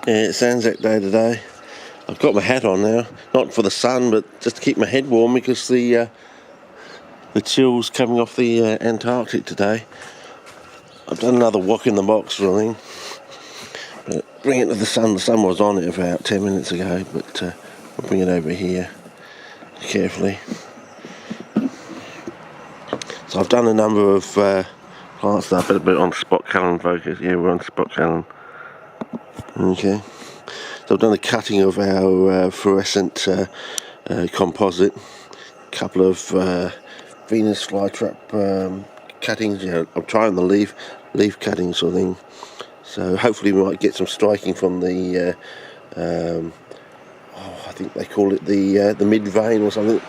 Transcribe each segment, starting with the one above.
Yeah, it's Anzac Day today. I've got my hat on now, not for the sun, but just to keep my head warm because the chill's coming off the Antarctic today. I've done another walk in the box sort of thing. But bring it to the sun. The sun was on it about 10 minutes ago, but I'll bring it over here carefully. So I've done a number of plants that I've been on spot Callan focus. Yeah, we're on spot Callan. Okay. So I've done a cutting of our fluorescent composite, a couple of Venus flytrap cuttings. You know, I'm trying the leaf cutting sort of thing. So hopefully we might get some striking from the I think they call it the mid vein or something.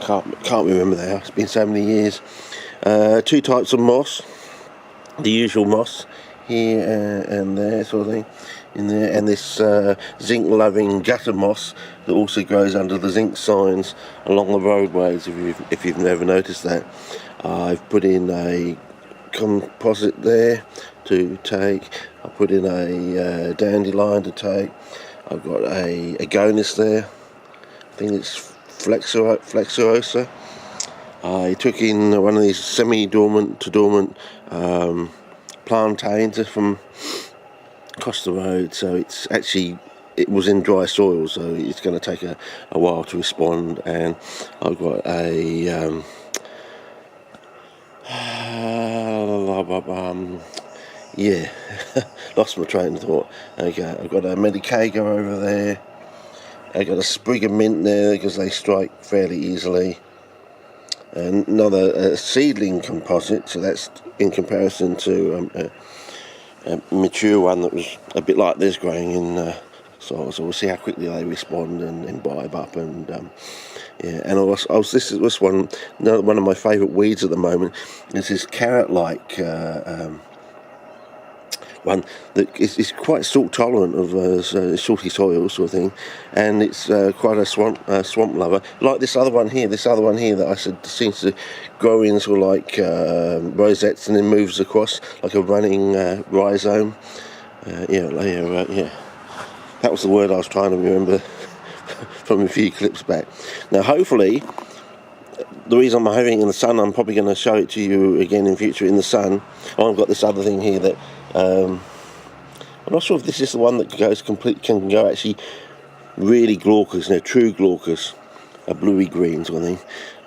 Can't remember now. It's been so many years. Two types of moss, the usual moss here and there sort of thing in there, and this zinc loving gutter moss that also grows under the zinc signs along the roadways, if you've never noticed that. I've put in a composite there to take. I put in a dandelion to take. I've got a agonis there. I think it's flexuosa. I took in one of these semi-dormant to dormant plantains from across the road, so it was in dry soil, so it's going to take a while to respond. And I've got a yeah, lost my train of thought. Okay, I've got a medicago over there. I've got a sprig of mint there because they strike fairly easily. And another seedling composite, so that's in comparison to a mature one that was a bit like this growing in soil. So we'll see how quickly they respond and imbibe up. And yeah, and this one, one of my favourite weeds at the moment is this carrot-like one that is quite salt tolerant of salty soil sort of thing, and it's quite a swamp lover, like this other one here that I said seems to grow in sort of like rosettes and then moves across like a running rhizome. Yeah, that was the word I was trying to remember from a few clips back. Now hopefully the reason I'm having it in the sun, I'm probably going to show it to you again in future in the sun. I've got this other thing here that I'm not sure if this is the one that can go actually really glaucous, true glaucous, a bluey green sort of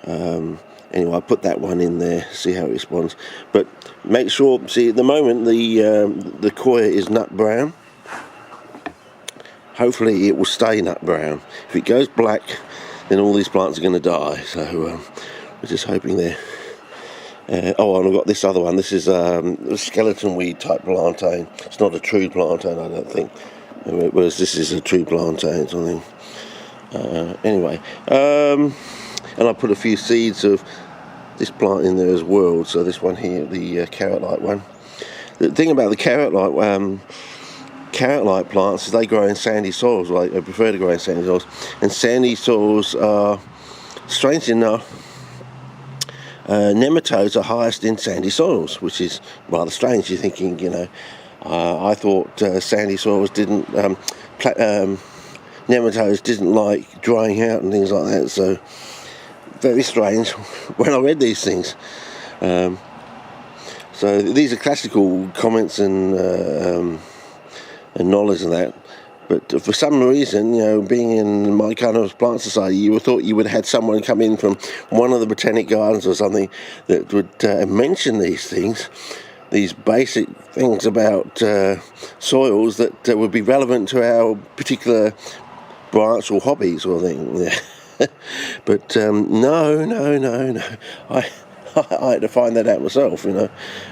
thing. Anyway, I put that one in there, see how it responds. But make sure, see at the moment the coir is nut brown. Hopefully it will stay nut brown. If it goes black, then all these plants are going to die. So we're just hoping there. And I've got this other one. This is a skeleton weed type plantain. It's not a true plantain, I don't think. Whereas this is a true plantain, something. Anyway, and I put a few seeds of this plant in there as well. So this one here, the carrot-like one. The thing about the carrot-like plants is they grow in sandy soils. Like I prefer to grow in sandy soils, and sandy soils are, strangely enough, nematodes are highest in sandy soils, which is rather strange. You're thinking, I thought sandy soils didn't, nematodes didn't like drying out and things like that. So very strange when I read these things. So these are classical comments and knowledge of that. But for some reason, being in my kind of plant society, you would thought you would have had someone come in from one of the botanic gardens or something that would mention these things, these basic things about soils that would be relevant to our particular branch or hobby sort of thing. But no. I had to find that out myself,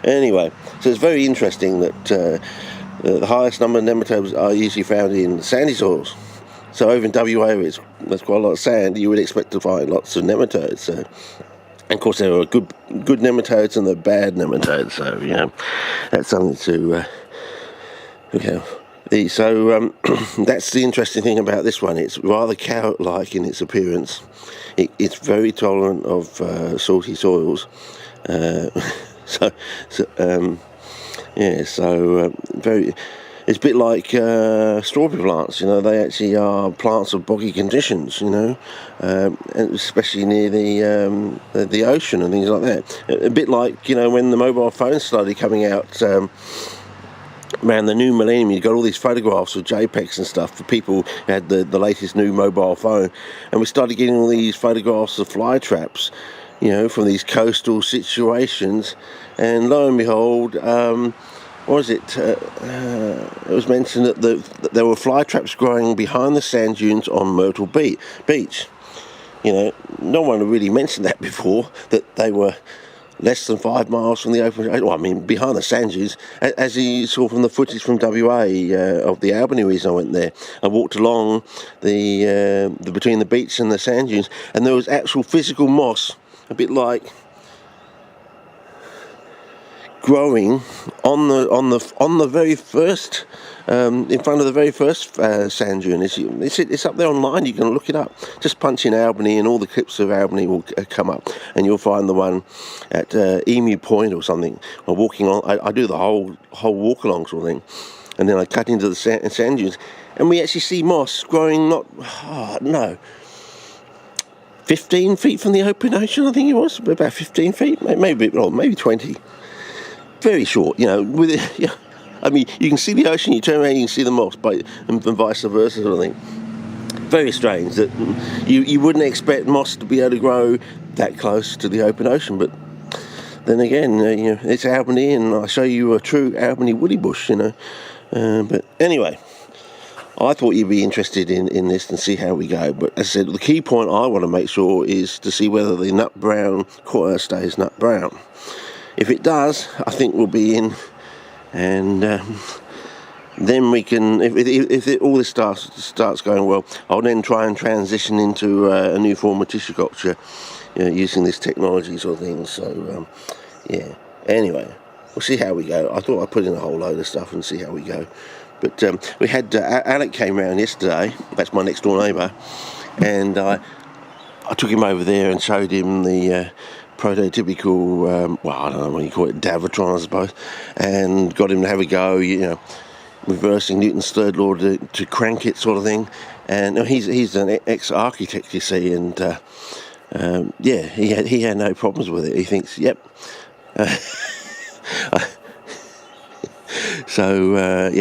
Anyway, so it's very interesting that the highest number of nematodes are usually found in sandy soils. So over in WA, there's quite a lot of sand. You would expect to find lots of nematodes. So, and of course, there are good nematodes and the bad nematodes. So that's something to So that's the interesting thing about this one. It's rather carrot-like in its appearance. It's very tolerant of salty soils. Very. it's a bit like strawberry plants. They actually are plants of boggy conditions. And especially near the ocean and things like that. A bit like when the mobile phones started coming out. Around the new millennium, you got all these photographs of JPEGs and stuff for people who had the latest new mobile phone, and we started getting all these photographs of fly traps, from these coastal situations, and lo and behold, what was it? It was mentioned that there were fly traps growing behind the sand dunes on Myrtle Beach. No one had really mentioned that before, that they were less than 5 miles from the open. Well, I mean, behind the sand dunes, as you saw from the footage from WA of the Albany reason I went there. I walked along the between the beach and the sand dunes, and there was actual physical moss, a bit like growing on the very first. In front of the very first sand dune. It's up there online, you can look it up. Just punch in Albany and all the clips of Albany will come up, and you'll find the one at Emu Point or something. I'm walking on, I do the whole walk along sort of thing, and then I cut into the sand dunes, and we actually see moss growing 15 feet from the open ocean, I think it was, about 15 feet, maybe 20. Very short, with it, I mean, you can see the ocean, you turn around, you can see the moss, and vice versa sort of thing. Very strange that you wouldn't expect moss to be able to grow that close to the open ocean, but then again, it's Albany, and I show you a true Albany woody bush, But anyway, I thought you'd be interested in this and see how we go. But as I said, the key point I want to make sure is to see whether the nut brown stays nut brown. If it does, I think we'll be in. And then we can, if all this starts going well, I'll then try and transition into a new form of tissue culture using this technology sort of thing. So, yeah. Anyway, we'll see how we go. I thought I'd put in a whole load of stuff and see how we go. But we had Alec came round yesterday. That's my next door neighbour, and I took him over there and showed him the prototypical, I don't know what you call it, Davitron, I suppose, and got him to have a go, reversing Newton's third law to crank it sort of thing. And he's an ex-architect, you see, and he had no problems with it. He thinks, yep. So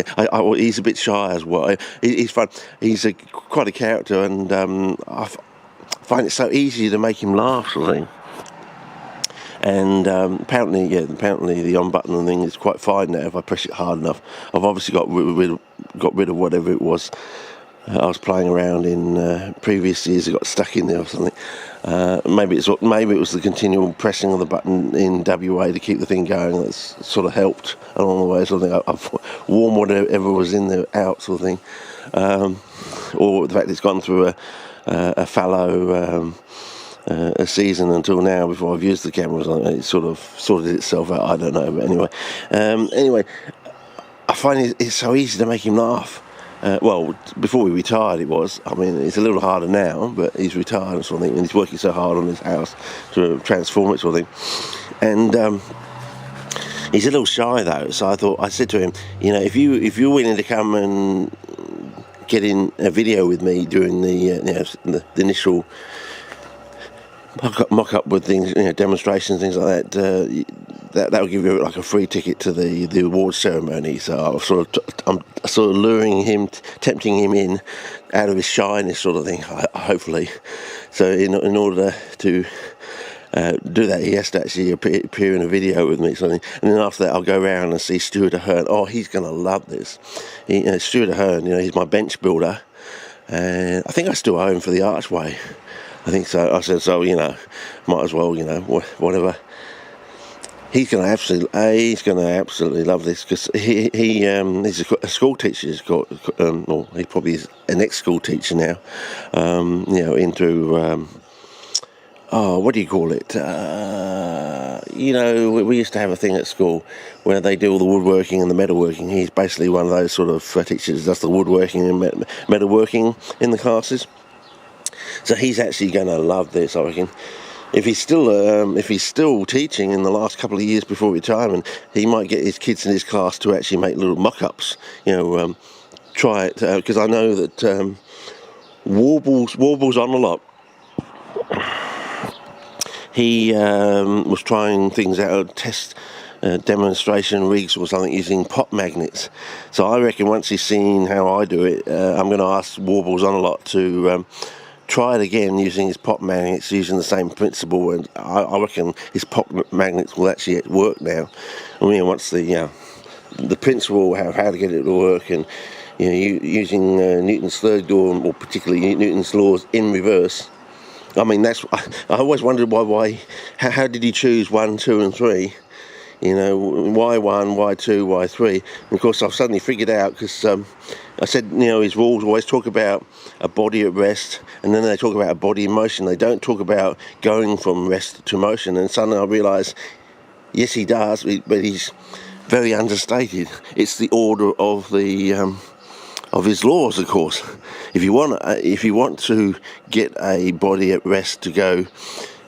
he's a bit shy as well. He's fun. He's quite a character, and I find it so easy to make him laugh, sort of thing. And apparently the on button and thing is quite fine now if I press it hard enough. I've obviously got rid of whatever it was I was playing around in previous years. It got stuck in there or something. Maybe it was the continual pressing of the button in WA to keep the thing going that's sort of helped along the way. Sort of thing. I've worn whatever was in there out, sort of thing. Or the fact it's gone through a fallow. A season until now before I've used the cameras. It sort of sorted itself out, I don't know, but anyway, I find it's so easy to make him laugh. Well, before we retired it was. I mean, it's a little harder now, but he's retired and sort of thing, and he's working so hard on his house to transform it, sort of thing. And he's a little shy though, so I said to him, if you're willing to come and get in a video with me during the initial mock up with things, demonstrations, things like that. That will give you like a free ticket to the awards ceremony. So I'm sort of luring him, tempting him in out of his shyness, sort of thing. Hopefully, so in order to do that, he has to actually appear in a video with me, something. And then after that, I'll go around and see Stuart Ahern. Oh, he's going to love this. Stuart Ahern, he's my bench builder, and I think I still owe him for the archway. I think so. I said, so, might as well, whatever. He's going to absolutely love this, because he's a school teacher. He's got, he probably is an ex-school teacher now. Into what do you call it? We used to have a thing at school where they do all the woodworking and the metalworking. He's basically one of those sort of teachers that does the woodworking and metalworking in the classes. So he's actually going to love this, I reckon. if he's still teaching in the last couple of years before retirement, he might get his kids in his class to actually make little mock-ups. Try it, because I know that Warble's on a lot. He was trying things out, test demonstration rigs or something using pop magnets. So I reckon once he's seen how I do it, I'm going to ask Warbles on a lot to try it again using his pop magnets, using the same principle, and I reckon his pop magnets will actually work now. I mean, once the principle how to get it to work, and using Newton's third law, or particularly Newton's laws in reverse. I mean, I always wondered how did he choose 1, 2 and 3? Why 1, why 2, why 3? And of course, I've suddenly figured out, because I said, his rules always talk about a body at rest, and then they talk about a body in motion. They don't talk about going from rest to motion. And suddenly I realised, yes, he does, but he's very understated. It's the order of his laws, of course. If you want to get a body at rest to go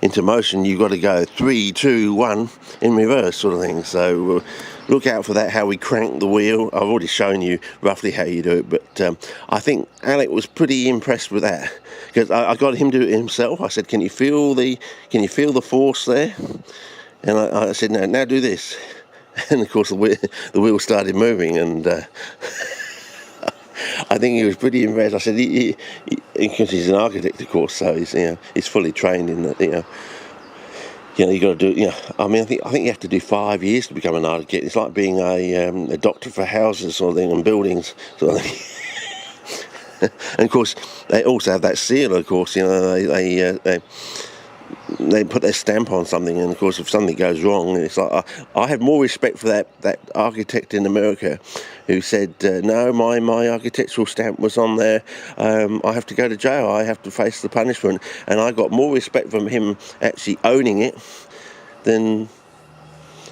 into motion, you've got to go 3, 2, 1 in reverse, sort of thing. So look out for that, how we crank the wheel. I've already shown you roughly how you do it, but I think Alec was pretty impressed with that, because I got him to do it himself. I said, can you feel the force there? And I said, now do this. And of course the wheel started moving, and I think he was pretty impressed. I said, because he's an architect, of course, so he's fully trained in that. You got to do. I mean, I think you have to do 5 years to become an architect. It's like being a doctor for houses, sort of thing, and buildings, sort of thing. And of course, they also have that seal. Of course, they put their stamp on something, and of course, if something goes wrong, it's like I have more respect for that architect in America who said, no, my architectural stamp was on there, I have to go to jail, I have to face the punishment. And I got more respect from him actually owning it than,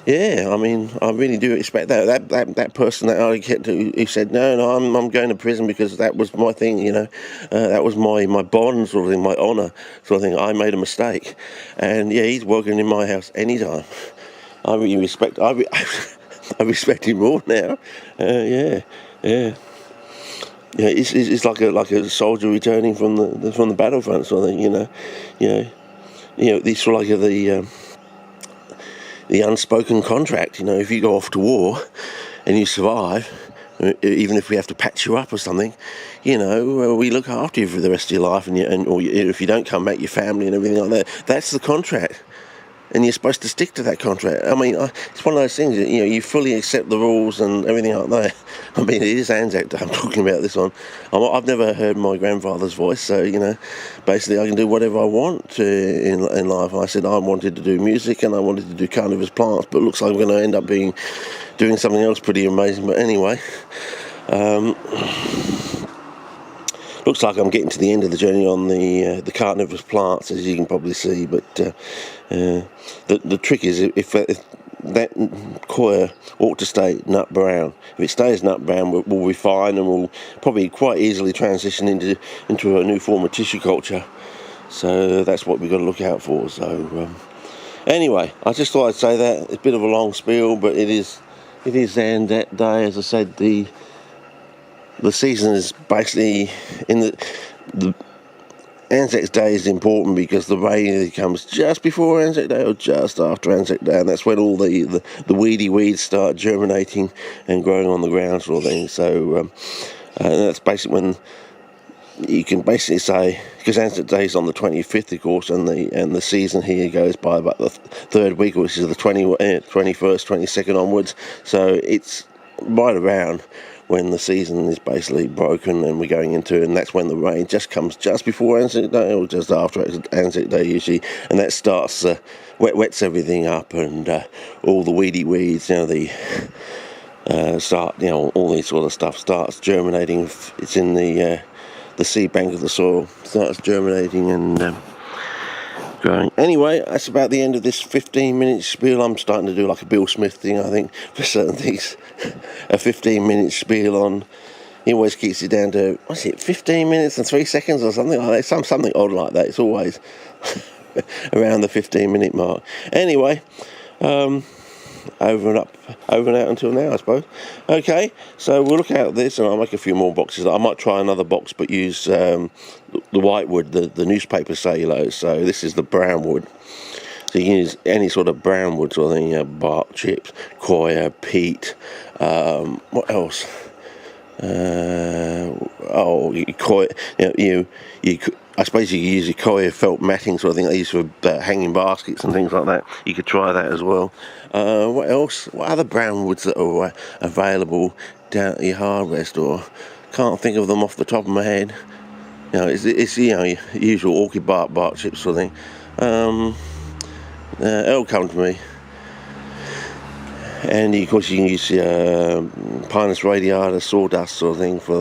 I mean, I really do expect that person, that architect who said, no, I'm going to prison because that was my thing, that was my bond, sort of thing, my honour, sort of thing. I made a mistake, and he's welcome in my house anytime. I really respect. I respect him more now. It's like a soldier returning from the battlefront, sort of thing. It's sort of like the unspoken contract. If you go off to war and you survive, even if we have to patch you up or something, we look after you for the rest of your life, or if you don't come back, your family and everything like that. That's the contract, and you're supposed to stick to that contract. I mean, it's one of those things that, you fully accept the rules and everything like that. I mean, it is Anzac Day I'm talking about this one. I've never heard my grandfather's voice, so, basically I can do whatever I want in life. I said I wanted to do music and I wanted to do carnivorous plants, but it looks like I'm going to end up doing something else pretty amazing. But anyway, looks like I'm getting to the end of the journey on the carnivorous plants, as you can probably see. But the trick is, if that coir ought to stay nut brown. If it stays nut brown, we'll refine, and we'll probably quite easily transition into a new form of tissue culture. So that's what we've got to look out for. So anyway, I just thought I'd say that. It's a bit of a long spiel, but it is Anzac Day. As I said, the season is basically in the Anzac Day is important because the rain comes just before Anzac Day or just after Anzac Day, and that's when all the weedy weeds start germinating and growing on the ground, sort of thing. So and that's basically when you can basically say, because Anzac Day is on the 25th, of course, and the season here goes by about the third week, which is the 21st, 22nd onwards. So it's right around when the season is basically broken and we're going into it, and that's when the rain just comes just before Anzac Day or just after Anzac Day usually, and that starts wets everything up, and all the weedy weeds, all these sort of stuff starts germinating. It's in the seed bank of the soil, starts germinating and growing. Anyway, that's about the end of this 15-minute spiel. I'm starting to do like a Bill Smith thing, I think, for certain things. A 15-minute spiel on, he always keeps it down to, 15 minutes and 3 seconds or something like that, something odd like that. It's always around the 15-minute mark. Anyway, over and out until now, I suppose. Okay, so we'll look out this, and I'll make a few more boxes. I might try another box, but use the white wood, the newspaper cellulose. So this is the brown wood. So you can use any sort of brown wood sort of thing, bark chips, coir, peat. What else? Coir. I suppose you could use your coir felt matting sort of thing they use for hanging baskets and things like that. You could try that as well. What else? What other brown woods that are available down at your hardware store? Can't think of them off the top of my head. It's your usual orchid bark chips sort of thing. It'll come to me. And of course you can use Pinus radiata sawdust sort of thing for